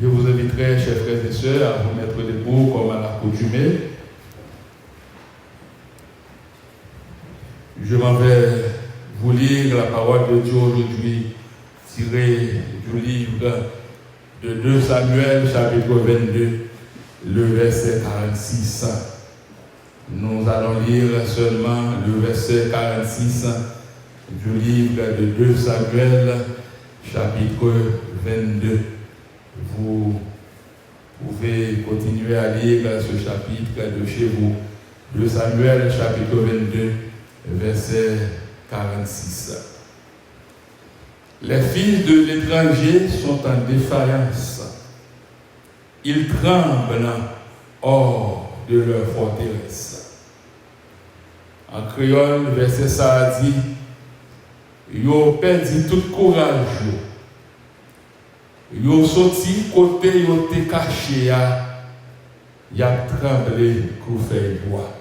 Je vous inviterai, chers frères et sœurs, à vous mettre debout comme à l'accoutumée. Je m'en vais vous lire la parole de Dieu aujourd'hui, tirée du livre de 2 Samuel, chapitre 22, le verset 46. Nous allons lire seulement le verset 46 du livre de 2 Samuel, chapitre 22. Vous pouvez continuer à lire ce chapitre de chez vous. 2 Samuel, chapitre 22, verset 46. Les fils de l'étranger sont en défaillance. Ils tremblent hors de leur forteresse. En créole, verset ça dit, yo perdu tout courage. Yo sorti côté yo te caché y a tremblé pour faire bois.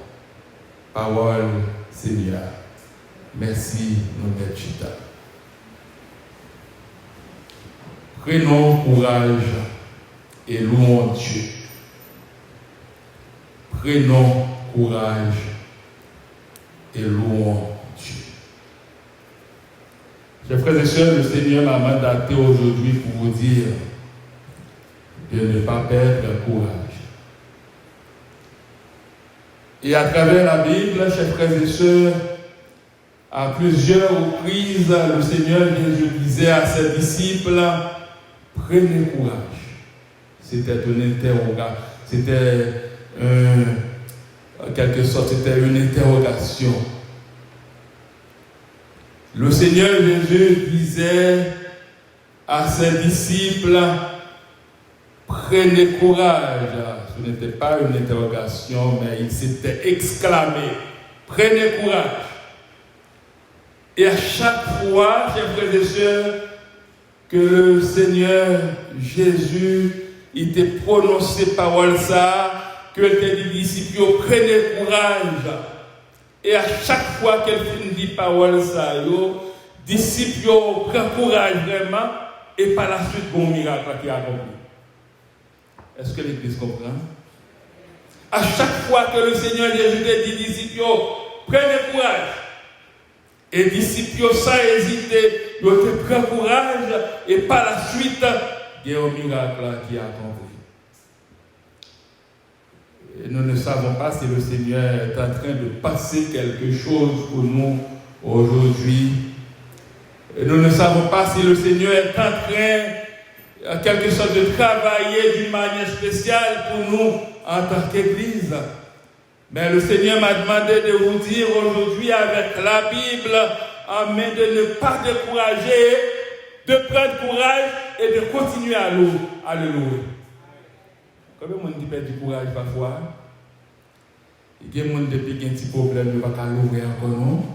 Parole Seigneur. Merci notre chita. Prenons courage et louons Dieu. Prenons courage et louons Dieu. Chers frères et sœurs, le Seigneur m'a mandaté aujourd'hui pour vous dire de ne pas perdre courage. Et à travers la Bible, chers frères et sœurs, à plusieurs reprises, le Seigneur Jésus disait à ses disciples, prenez courage. C'était une interrogation. C'était, en quelque sorte, c'était une interrogation. Le Seigneur Jésus disait à ses disciples, prenez courage. Ce n'était pas une interrogation, mais il s'était exclamé, prenez courage. Et à chaque fois, chers frères et sœurs, que le Seigneur Jésus était prononcé parole ça, que les disciples prenez courage. Et à chaque fois qu'elle finit parole ça, les disciples prennent courage vraiment, et par la suite, bon miracle qui a accompli. Est-ce que l'Église comprend? À chaque fois que le Seigneur Jésus dit aux disciples, prenez courage. Et les disciples, sans hésiter, ils prennent courage, et par la suite, il y a un miracle qui a accompli. Et nous ne savons pas si le Seigneur est en train de passer quelque chose pour nous aujourd'hui. Et nous ne savons pas si le Seigneur est en train, en quelque sorte, de travailler d'une manière spéciale pour nous en tant qu'Église. Mais le Seigneur m'a demandé de vous dire aujourd'hui avec la Bible, amen, de ne pas décourager, de prendre courage et de continuer à le louer. Combien de monde perd du courage parfois? Il y a des gens qui ont un petit problème, ils ne peuvent pas louer encore, non?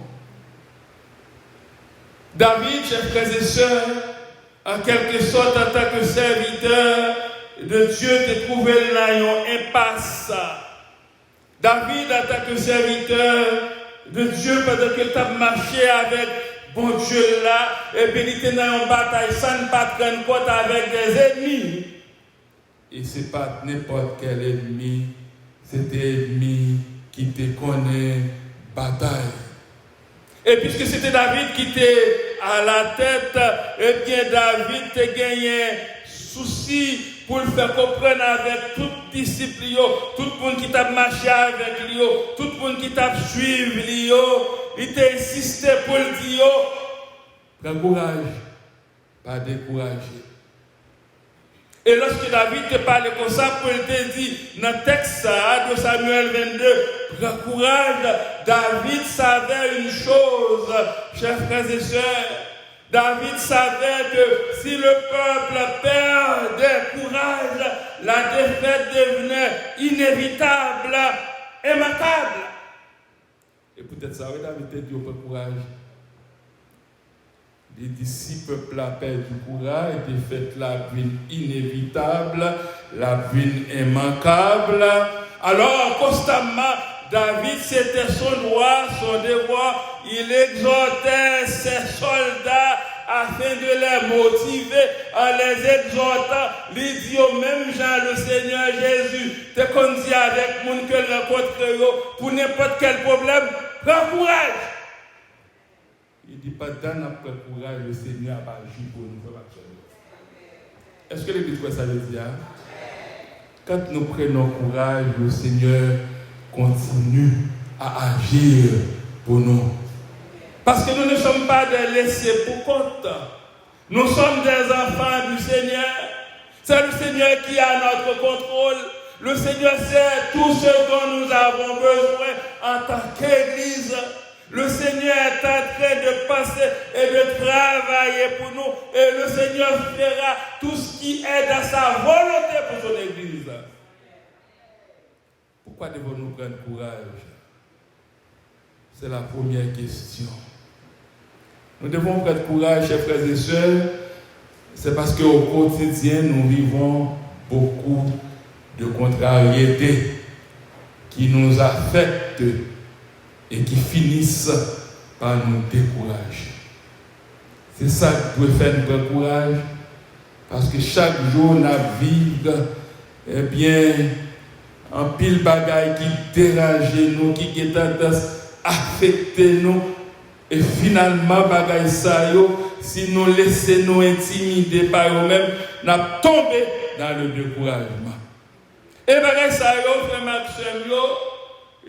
David, chers frères et sœurs, en quelque sorte, en tant que serviteur de Dieu, de trouver une impasse. David, en tant que serviteur de Dieu, pendant qu'il a marché avec bon Dieu là, et bien il était dans une bataille sans pas prendre compte avec des ennemis. Et ce n'est pas n'importe quel ennemi, c'était l'ennemi qui te connaît bataille. Et puisque c'était David qui était à la tête, eh bien David te gagné souci pour le faire comprendre avec tout disciple, tout le monde qui t'a marché avec lui, tout le monde qui t'a suivi, il t'a insisté pour le dire, prends courage, pas décourager. Et lorsque David te parle comme ça, pour te dire, dans le texte de Samuel 22, prends courage, David savait une chose, chers frères et sœurs. David savait que si le peuple perdait courage, la défaite devenait inévitable, immanquable. Et peut-être ça, oui, David a dit au courage. Les disciples perdent du courage, défaite la vie inévitable, la vie immanquable. Alors, constamment, David, c'était son droit, son devoir. Il exhortait ses soldats afin de les motiver en les exhortant. Les dit au même Jean, le Seigneur Jésus, te conduit avec mon que rencontre pour n'importe quel problème, prends courage. Il dit pas dans notre courage, le Seigneur a agi pour nous. Est-ce que l'Église voit ça veut dire? Quand nous prenons courage, le Seigneur continue à agir pour nous. Parce que nous ne sommes pas des laissés pour compte. Nous sommes des enfants du Seigneur. C'est le Seigneur qui a notre contrôle. Le Seigneur sait tout ce dont nous avons besoin en tant qu'Église. Le Seigneur est en train de passer et de travailler pour nous. Et le Seigneur fera tout ce qui est dans sa volonté pour son Église. Pourquoi devons-nous prendre courage? C'est la première question. Nous devons prendre courage, chers frères et sœurs. C'est parce qu'au quotidien, nous vivons beaucoup de contrariétés qui nous affectent et qui finissent par nous décourager. C'est ça qui doit faire nous prendre courage, parce que chaque jour, nous vivons, eh bien, un pile bagaille qui dérange nous, qui est tendance à affecter nous, et finalement, bagaille ça, si nous laissons nous intimider par nous-mêmes, nous tombons dans le découragement. Et bagaille ça, frère Maxime,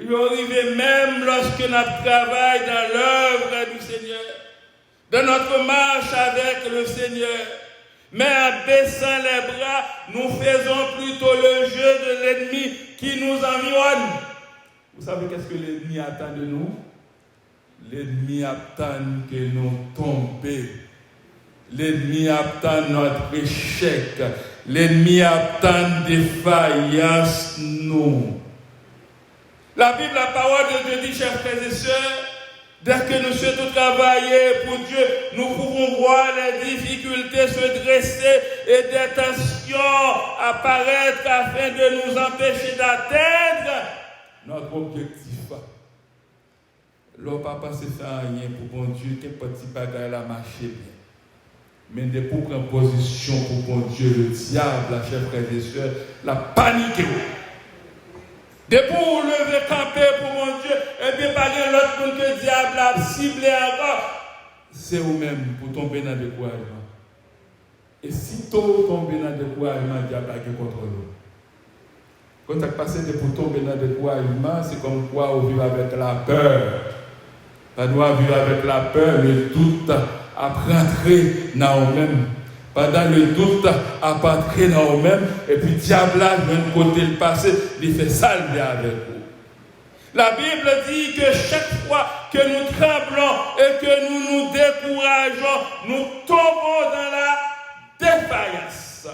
il arrive même lorsque nous travaillons dans l'œuvre du Seigneur, dans notre marche avec le Seigneur. Mais en baissant les bras, nous faisons plutôt le jeu de l'ennemi qui nous environne. Vous savez qu'est-ce que l'ennemi attend de nous? L'ennemi attend que nous tombions. L'ennemi attend notre échec. L'ennemi attend défaillance nous. La Bible, la parole de Dieu dit, chers frères et sœurs, dès que nous souhaitons travailler pour Dieu, nous pouvons voir les difficultés se dresser et des tensions apparaître afin de nous empêcher d'atteindre notre objectif. L'homme papa ne fait rien pour bon Dieu, qu'un petit bagage a marché bien. Mais dès pour prendre position pour bon Dieu, le diable, chers frères et sœurs, la panique. Dès pour lever camper pour mon Dieu, et bien par l'autre monde que le diable a ciblé encore, c'est vous-même pour tomber dans le découragement. Et si tôt tomber dans le découragement, le diable a contre nous. Quand ça passe pour tomber dans le découragement, c'est comme quoi on vit avec la peur. Pas doit vivre avec la peur, le doute à rentrer dans nous-mêmes. Pendant le doute à rentrer dans nous-mêmes, et puis le diable, de côté le passé, il fait salver avec vous. La Bible dit que chaque fois que nous tremblons et que nous nous décourageons, nous tombons dans la défaillance.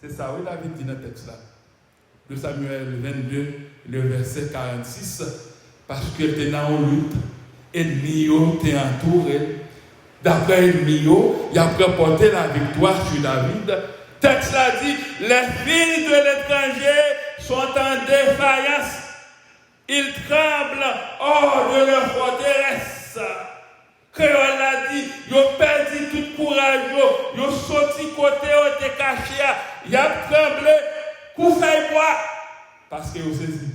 C'est ça, oui, la Bible dit dans le texte là. De Samuel 22, le verset 46. Parce que tu es dans une lutte, ennemi t'es entouré. D'après l'ennemi, il a rapporté la victoire sur David. Le texte a dit, les filles de l'étranger sont en défaillance. Ils tremblent hors de leur forteresse. Créole a dit, ils ont perdu tout courage, ils ont sorti côté, ils ont été cachés, ils ont tremblé, couffez-moi, parce qu'ils ont saisi.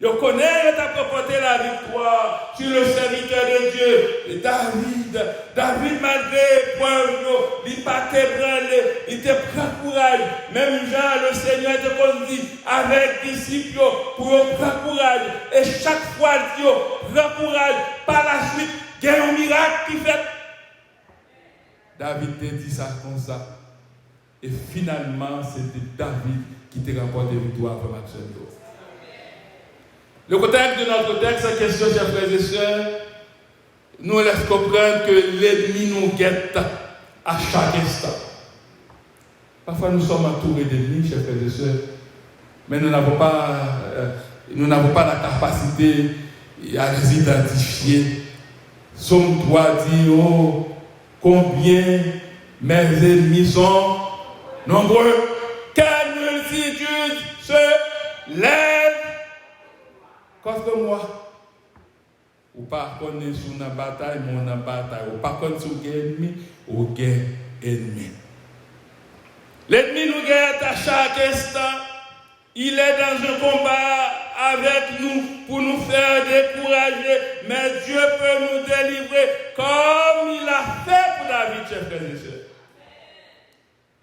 Ils connaissent et apporté la victoire sur le serviteur de Dieu. Et David malgré l'épreuve, il n'a pas ébranlé, il te prend courage. Même Jean, le Seigneur te conduit avec disciples pour prendre courage. Et chaque fois, Dieu prend courage. Par la suite, il y a un miracle qui fait. David te dit ça comme ça. Et finalement, c'était David qui te rapporte des victoires pour Maxime. Le contexte de notre texte, la question, chers frères et sœurs, nous laisse comprendre que l'ennemi nous guette à chaque instant. Parfois, nous sommes entourés d'ennemis, chers frères et sœurs, mais nous n'avons pas la capacité à les identifier. Somme 3 dit, oh, combien mes ennemis sont nombreux. Quelle multitude se lève contre moi. Ou pas connaître sur une bataille, mais on a bataille. Ou pas connaître sur l'ennemi, ou gain ennemi. L'ennemi nous gagne à chaque instant. Il est dans un combat avec nous pour nous faire décourager. Mais Dieu peut nous délivrer comme il a fait pour David, chers frères et sœurs.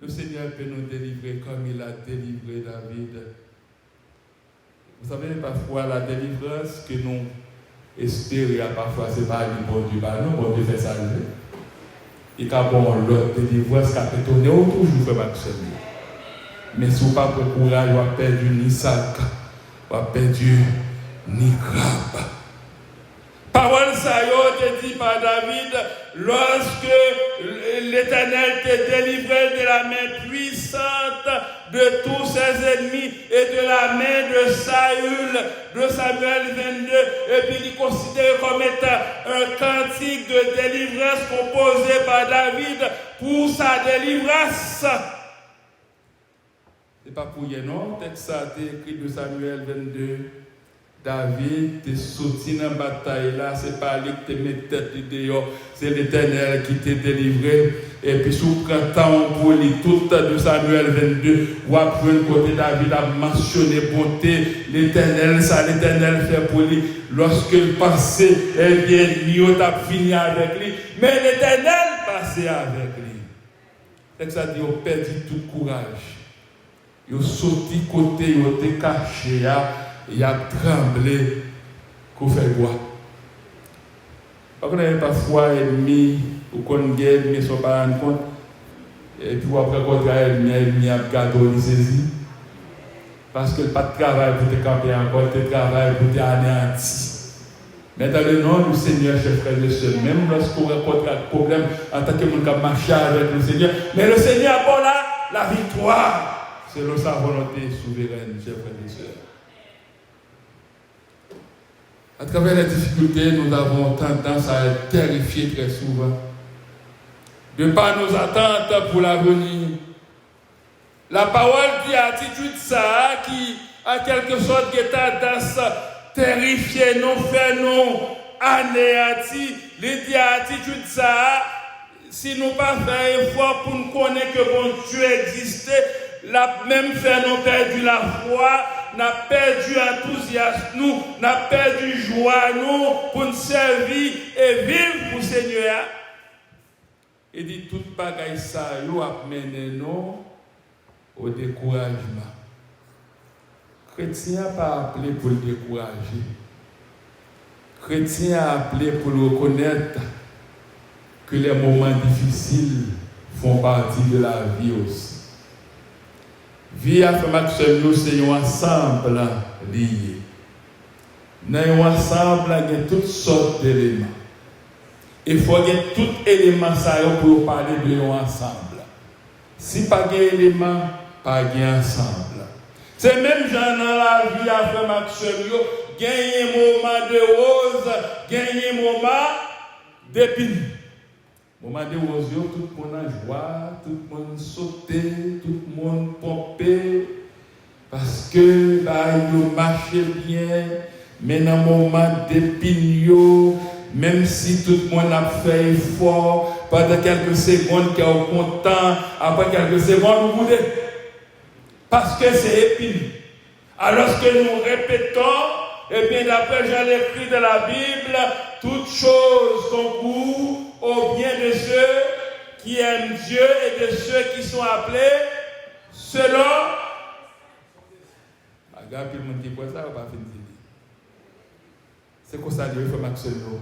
Le Seigneur peut nous délivrer comme il a délivré David. Vous savez, parfois, la délivrance que nous espérons, parfois, ce n'est pas du bon Dieu. Non, bon Dieu fait ça. Et quand bon, l'autre délivrance qui a fait tourner, on toujours fait Maxime. Mais si vous n'avez pas de courage, vous avez perdu ni sac, vous avez perdu ni crabe. Parole ça a été dit par David lorsque l'Éternel te délivrait de la main puissante de tous ses ennemis et de la main de Samuel 22. Et puis il considère comme étant un cantique de délivrance composé par David pour sa délivrance. Ce n'est pas pour rien, non? Le texte a été écrit de Samuel 22. David est sorti dans la bataille là, c'est pas lui qui te met tête dehors, c'est l'Éternel qui t'a délivré. Et puis sous le temps pour lire tout de Samuel 22, ou après un côté David a mentionné bonté, l'Éternel, ça l'Éternel fait pour lui. Lorsque le passé, eh bien, il a fini avec lui, mais l'Éternel passait avec lui. C'est que ça dit, il a perdu tout courage. Il a sauté côté, il a été caché. Il a tremblé qu'on fait quoi. Parce qu'on a parfois ennemi, ou qu'on guerre, mais ils ne sont pas rendus compte. Et puis après, quand l'ennemi a gardé, il saisit. Parce que pas de travail pour te camper encore, le travail pour te anéantir. Mais dans le nom du Seigneur, chers frères et sœurs, même lorsqu'on rencontre un problème en tant que monde qui marche avec le Seigneur, mais le Seigneur a là la victoire selon sa volonté souveraine, chers frères et sœurs. À travers les difficultés, nous avons tendance à être terrifiés très souvent. De par nos attentes pour l'avenir. La parole dit attitude ça qui, en quelque sorte, qui est tendance terrifiée, non fait, non anéanti. Les dit attitude ça, si nous pas fait effort pour nous connaître que bon Dieu existait, la même fait nous perdu la foi, n'a perdu enthousiasme, nous n'a perdu joie, nous pour nous servir et vivre pour le Seigneur. Et dit toute bagaille ça, yo a mené nous au découragement. Chrétien pas appelé pour le décourager. Chrétien a appelé pour le reconnaître que les moments difficiles font partie de la vie aussi. Vie à faire c'est un ensemble lié. Dans un ensemble, il y a toutes sortes d'éléments. Il faut qu'il y ait tout élément pour parler de ensemble. Si pas d'élément, pas d'ensemble. C'est même genre dans la vie à faire gagner un moment de rose, gagner un moment d'épine. Moment de rose, tout le monde a joie, tout le monde sauter, tout le monde pomper. Parce que là, il marche bien. Mais dans le moment d'épine, même si tout le monde a fait effort, pendant quelques secondes, qui est content, après quelques secondes, vous voulez. Parce que c'est épine. Alors que nous répétons, et bien d'après Jean l'écrit de la Bible, toutes choses concourent au bien de ceux qui aiment Dieu et de ceux qui sont appelés selon. Regarde, puis le monde qui voit ça, on va finir. C'est comme ça Dieu fait maximum.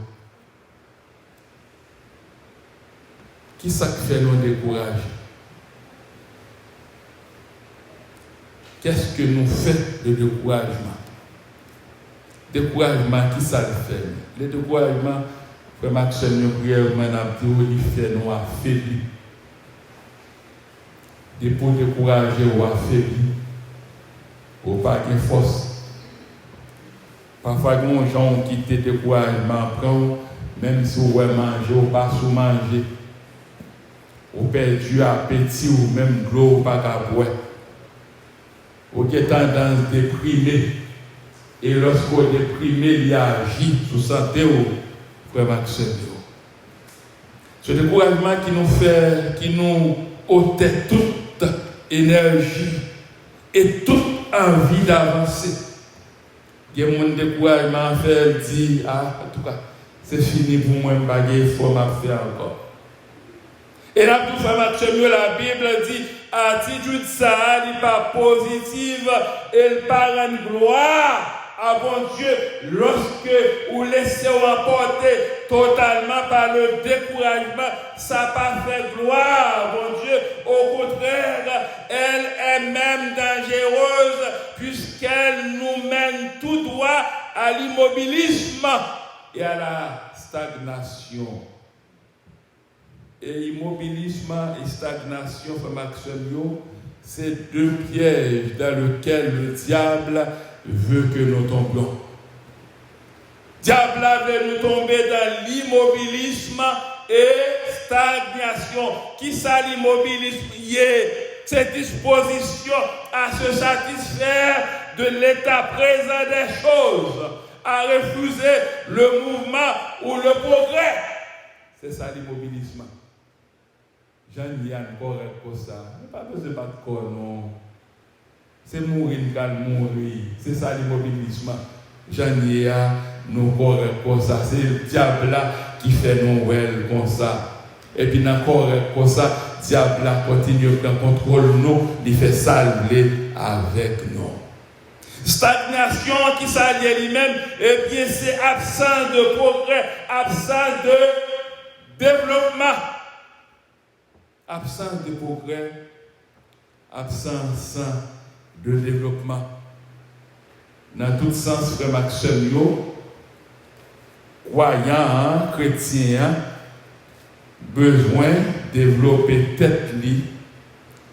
Qui ça fait nous décourager? Qu'est-ce que nous fait de découragement? Découragement, qui ça le fait? Le découragement, frère Maxime, brièvement, il fait nous affaiblir. Et pour décourager ou affaiblir, ou pas de force. Parfois, les gens qui quitté le découragement, même si vous manger ou pas sous manger, ou perdu appétit ou même de l'eau ou pas qu'à boire. Ou qui a tendance à déprimer. Et lorsqu'on déprime, il agit sur santé, frère Maxime. Ce découragement qui nous fait, qui nous ôtait toute énergie et toute envie d'avancer. Il y a mon découragement à faire, dit, en tout cas, c'est fini pour moi, il faut m'en faire encore. Et là, tout frère Maxime, la Bible dit, attitude ça n'est pas positive, elle part en gloire à bon Dieu lorsque vous laissez vous emporter totalement par le découragement, ça n'a pas fait gloire, bon Dieu. Au contraire, elle est même dangereuse puisqu'elle nous mène tout droit à l'immobilisme et à la stagnation. Et immobilisme et stagnation, frère Maxime, c'est deux pièges dans lesquels le diable veut que nous tombions. Le diable veut nous tomber dans l'immobilisme et stagnation. Qui ça l'immobilisme? C'est disposition à se satisfaire de l'état présent des choses, à refuser le mouvement ou le progrès. C'est ça l'immobilisme. Jean-Yann correct pour ça. Il n'y a pas besoin de battre corps, non. C'est mourir, mourir. C'est ça l'immobilisme. Jean-Yann nous correct pour ça. C'est le diable là qui fait nous well comme ça. Et puis, dans correct pour ça, le diable là continue à contrôler nous, il fait salver avec nous. Stagnation qui s'allie lui-même, et bien c'est absence de progrès, absence de développement. Absence de progrès, absence de développement. Dans tout sens, frère Maxime, croyant, chrétien, besoin de développer tête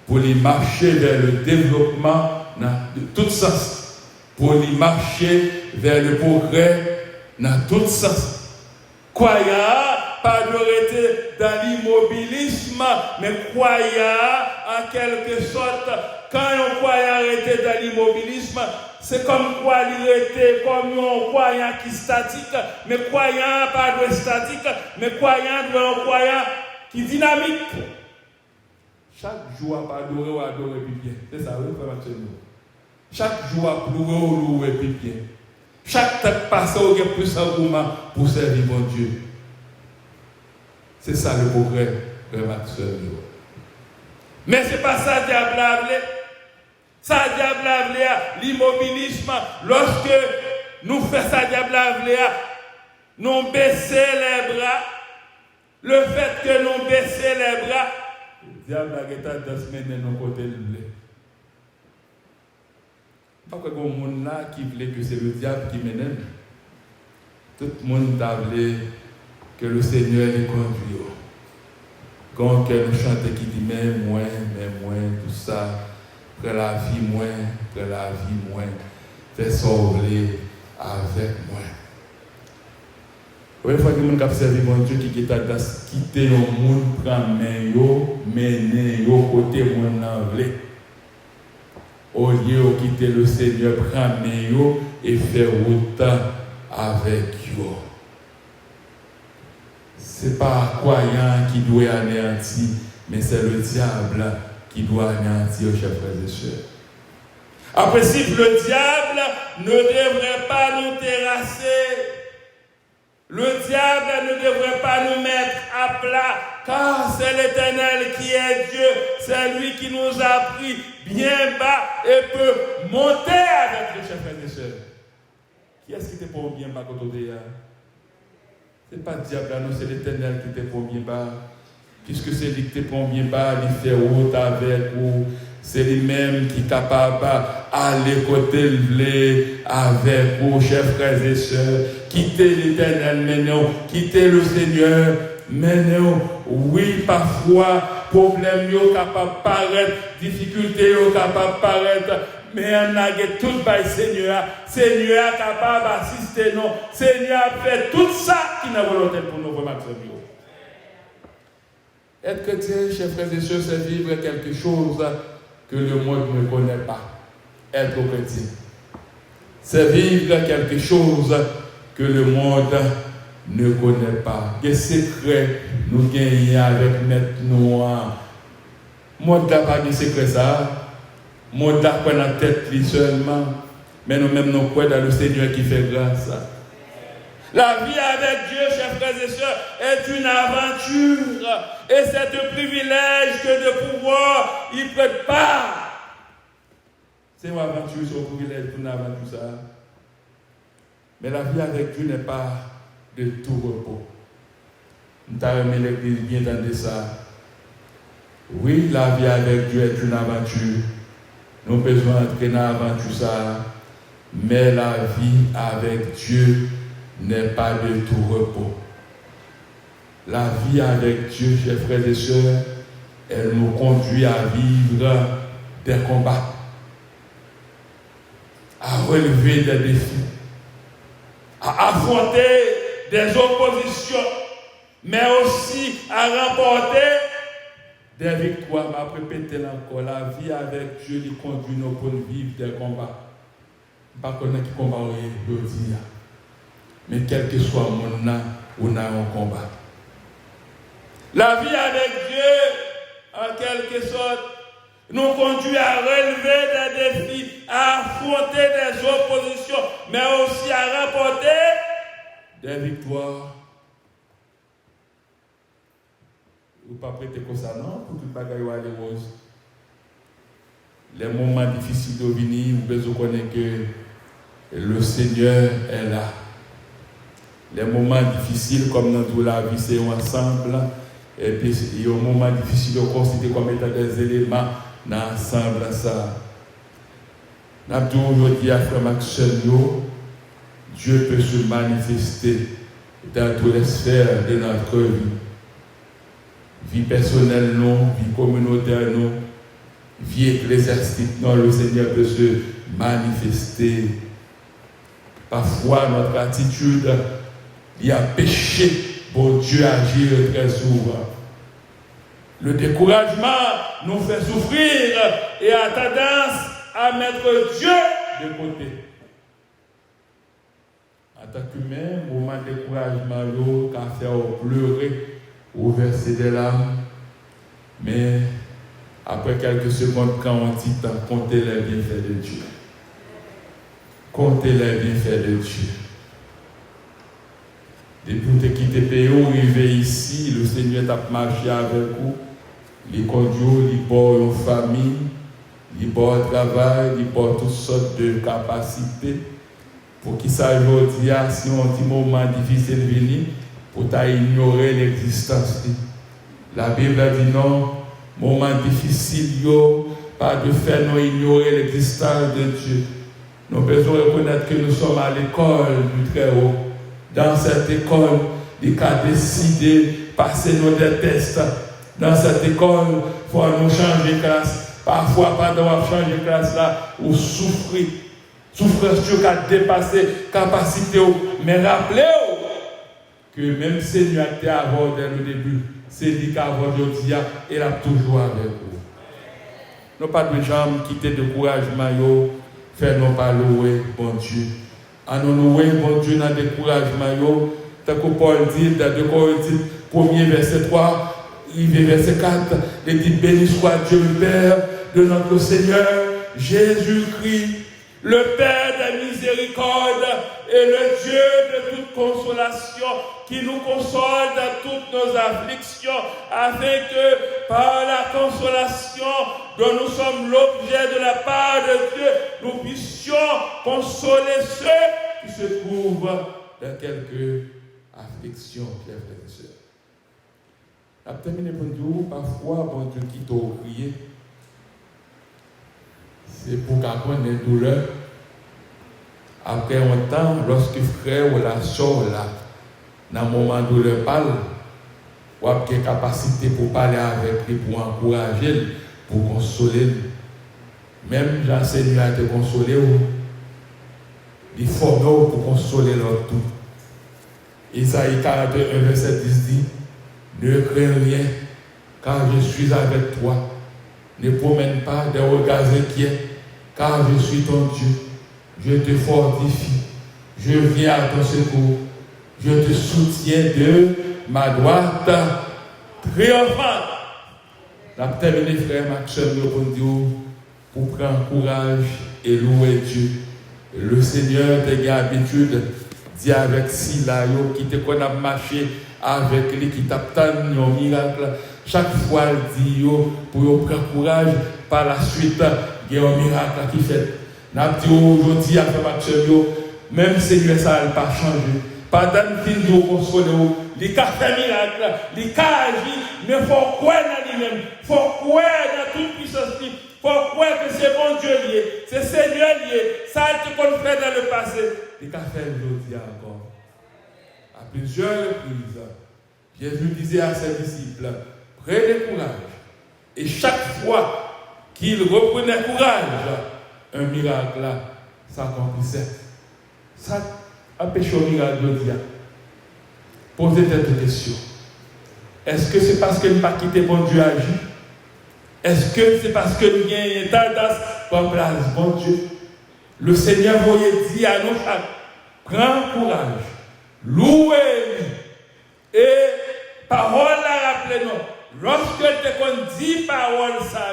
pour les marcher vers le développement dans tout sens, pour les marcher vers le progrès dans tout sens. Croyant, pas de rester dans l'immobilisme, mais croyant en quelque sorte, quand on croyant arrêter dans l'immobilisme, c'est comme quoi il était comme un croyant qui est statique, mais croyant pas de statique, mais croyant de un croyant qui est dynamique. Chaque jour à adorer ou adorer plus bien. C'est ça, oui, frère Maxime. Chaque jour à louer ou louer plus bien. Chaque tête passée au plus engouement pour servir mon Dieu. C'est ça le progrès, frère Maxime. Mais ce n'est pas ça, diable a voulu. Ça, diable a voulu, l'immobilisme. Lorsque nous faisons ça, diable a voulu, nous baissons les bras. Le fait que nous baissons les bras, le diable a été dans ce moment de nos côtés. Pas que le monde là qui voulait que c'est le diable qui mène. Tout le monde a voulu que le Seigneur les conduise. Quand nous chante qui dit mais moins, tout ça, que la vie moins, fait sauver avec moi. Une fois que nous avons servi mon Dieu qui est quitté le monde, prend main, mener côté mon envelé. Au lieu de quitter le Seigneur, prend main et fait route avec eux. Ce n'est pas un croyant qui doit anéantir, mais c'est le diable qui doit anéantir, chers frères et sœurs. En principe, le diable ne devrait pas nous terrasser. Le diable ne devrait pas nous mettre à plat, car c'est l'Éternel qui est Dieu. C'est lui qui nous a pris bien bas et peut monter avec les chers frères et sœurs. Qui est-ce qui te prend bien bas quand on est là? Ce n'est pas le diable, non, c'est l'Éternel qui te prend bien bas. Puisque c'est lui qui te prend bien bas, il fait route avec vous. C'est lui-même qui est capable d'aller côté avec vous, chers frères et sœurs. Quittez l'Éternel maintenant, quittez le Seigneur maintenant. Oui, parfois, problème est capable de paraître, difficulté est capable de paraître, mais on a tout par le Seigneur. Seigneur est capable d'assister nous. Seigneur a fait tout ça qui n'a volonté pour nous remarquer. Être chrétien, chers frères et sœurs, c'est vivre quelque chose que le monde ne connaît pas. Être chrétien. C'est vivre quelque chose que le monde ne connaît pas. Quel secret nous gagnons avec Maître Noir. Moi, je n'ai pas de secret ça. Moi, je n'ai pas la tête seulement. Mais nous-mêmes, nous croyons dans le Seigneur qui fait grâce. La vie avec Dieu, chers frères et sœurs, est une aventure. Et c'est un privilège que de pouvoir y prendre part. C'est une aventure, c'est un privilège pour une aventure ça. Mais la vie avec Dieu n'est pas de tout repos. Nous avons l'église bien entendu ça. Oui, la vie avec Dieu est une aventure. Nous besoin d'entrer dans l'aventure ça. Mais la vie avec Dieu n'est pas de tout repos. La vie avec Dieu, chers frères et sœurs, elle nous conduit à vivre des combats, à relever des défis, à affronter des oppositions, mais aussi à remporter des victoires. Je vais répéter encore, la vie avec Dieu lui conduit nous pour vivre des combats. Je ne sais pas qui combat aujourd'hui. Mais quel que soit mon âme, on a un combat. La vie avec Dieu, en quelque sorte, nous conduit à relever des défis, à affronter des oppositions, mais aussi à remporter des victoires. Vous ne pouvez pas prêter comme ça, non? Pour tout le bagage aller rose. Les moments difficiles de venir, vous devez connaître que le Seigneur est là. Les moments difficiles, comme dans toute la vie, c'est ensemble. Et puis, il y a un moment difficile de considérer comme étant des éléments dans l'ensemble. Nous avons aujourd'hui à Frère Maxwell, Dieu peut se manifester dans toutes les sphères de notre vie. Vie personnelle, non, vie communautaire, non, vie ecclésiastique, non, le Seigneur peut se manifester. Parfois, notre attitude, il a péché pour Dieu agir très souvent. Le découragement nous fait souffrir et a tendance à mettre Dieu de côté. En tant qu'humain, moment de découragement, il a fait pleurer ou verser des larmes. Mais après quelques secondes, quand on dit comptez les bienfaits de Dieu. Comptez les bienfaits de Dieu. Depuis que tu quittes le pays, arrivé ici, le Seigneur t'a marché avec vous. Il conduit, il porte une famille, il porte un travail, il porte toutes sortes de capacités. Pour qu'il s'agisse aujourd'hui, si on dit moment difficile de venir, pour ignorer l'existence. La Bible dit non, moment difficile, pas de faire nous ignorer l'existence de Dieu. Nous avons besoin de reconnaître que nous sommes à l'école du Très-Haut. Dans cette école, il a décidé de passer nos tests. Dans cette école, il faut nous changer de classe. Parfois, pendant qu'on change de classe là, ou souffrir. Souffrance qui a dépassé la capacité. Mais rappelez-vous que même si Seigneur était avant dès le début, c'est lui qui a avant aujourd'hui et il a toujours avec vous. Nous pas de gens qui quitter le découragement, faire non pas louer bon Dieu. À nous louer bon Dieu dans le découragement, tant que Paul dit dans 2 Corinthiens, 1er verset 3, verset 4, il dit béni soit Dieu le Père de notre Seigneur Jésus-Christ, le Père des miséricordes et le Dieu de toute consolation, qui nous console dans toutes nos afflictions, afin que par la consolation dont nous sommes l'objet de la part de Dieu, nous puissions consoler ceux qui se trouvent dans quelques afflictions, chers frères et sœurs. À terminer pour nous, parfois, bon Dieu qui t'a crié, c'est pour qu'après des douleurs, après un temps, lorsque frère ou la soeur là, dans le moment où le parle, ou a une capacité pour parler avec lui, pour encourager, pour consoler. Même l'enseignant a te consolé, il forme pour consoler l'autre tout. Isaïe 41, verset 10 dit, ne crains rien, car je suis avec toi. Ne promène pas des regards inquiets, car je suis ton Dieu. Je te fortifie. Je viens à ton secours. Je te soutiens de ma droite triomphante. La terminé, frère Maxime, pour prendre courage et louer Dieu. Le Seigneur t'a gardé habitude dit avec Sila, qui te connaît marcher avec lui, qui t'attend un miracle. Chaque fois, il dit pour prendre courage, par la suite, il y a un miracle qui fait. Nous avons dit aujourd'hui, après Maxime, même Seigneur, ça n'a pas changé. Pendant le film de consoler, il a fait miracle, il a agi, mais il faut croire dans lui-même, il faut croire dans toute puissance. Il faut croire que c'est bon Dieu lié, c'est Seigneur lié, ça a été qu'on fait dans le passé. Il a fait aujourd'hui encore. À plusieurs reprises, Jésus disait à ses disciples, prenez courage. Et chaque fois qu'il reprenait courage, un miracle s'accomplissait. Ça empêche au miracle de dire. Posez cette question. Est-ce que c'est parce que nous n'avons pas quitté bon Dieu agir? Est-ce que c'est parce que nous avons une tendance pour place bon Dieu? Le Seigneur voyait dire à nous chaque, prends courage, louez-lui. Et parole la rappelez-nous. Lorsque te dit parole ça,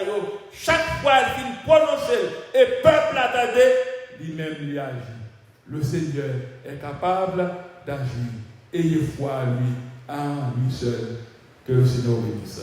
chaque fois qu'il prononce et peuple attendait, lui-même lui agit. Le Seigneur est capable d'agir. Ayez foi à lui seul. Que le Seigneur bénisse.